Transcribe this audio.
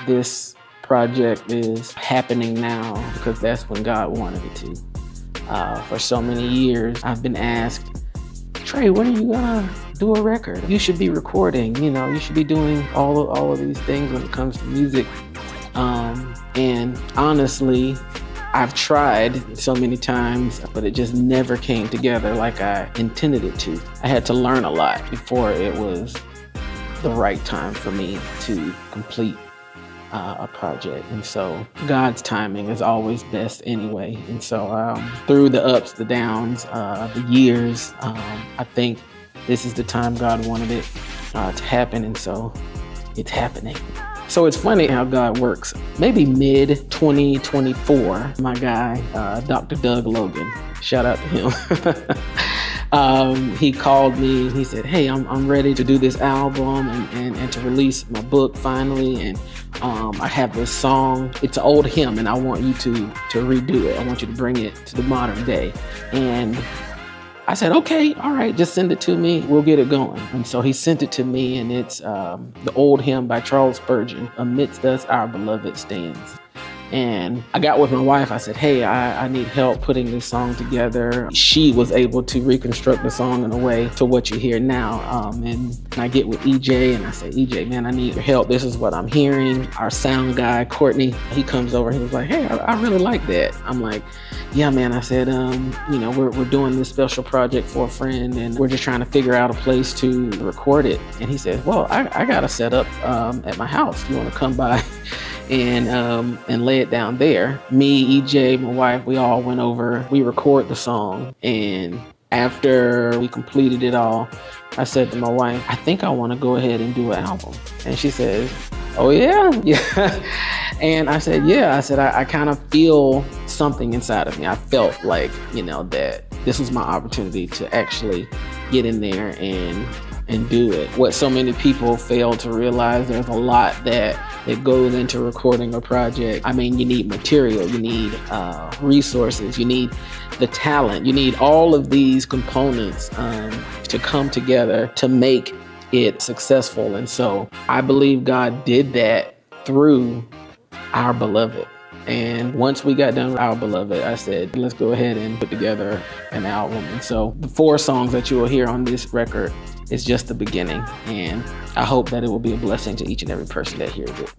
this project is happening now because that's when God wanted it to. For so many years, I've been asked, Trey, when are you gonna do a record? You should be recording, you should be doing all of these things when it comes to music. And honestly, I've tried so many times, but it just never came together like I intended it to. I had to learn a lot before it was the right time for me to complete a project. And so God's timing is always best anyway. And so through the ups, the downs, the years, I think this is the time God wanted it to happen. And so it's happening. So it's funny how God works. Maybe mid-2024, my guy, Dr. Doug Logan, shout out to him. He called me and he said, hey, I'm ready to do this album and to release my book finally. And I have this song. It's an old hymn and I want you to redo it. I want you to bring it to the modern day. And I said, okay, all right, just send it to me. We'll get it going. And so he sent it to me, and it's the old hymn by Charles Spurgeon, Amidst Us Our Beloved Stands. And I got with my wife. I said, hey, I need help putting this song together. She was able to reconstruct the song in a way to what you hear now. And I get with EJ and I say, EJ, man, I need your help. This is what I'm hearing. Our sound guy, Courtney, he comes over. He was like, hey, I really like that. I'm like, yeah, man. I said, we're doing this special project for a friend and we're just trying to figure out a place to record it. And he said, well, I got a setup at my house. You want to come by and lay it down there? Me, EJ, my wife, we all went over, we recorded the song. And after we completed it all, I said to my wife, I think I want to go ahead and do an album. And she said, oh yeah? Yeah. And I said, yeah. I said, I kind of feel something inside of me. I felt like, that this was my opportunity to actually get in there and do it. What so many people fail to realize, there's a lot that goes into recording a project. I mean, you need material, you need resources, you need the talent, you need all of these components to come together to make it successful. And so I believe God did that through Our Beloved. And once we got done with Our Beloved, I said, let's go ahead and put together an album. And so the 4 songs that you will hear on this record is just the beginning. And I hope that it will be a blessing to each and every person that hears it.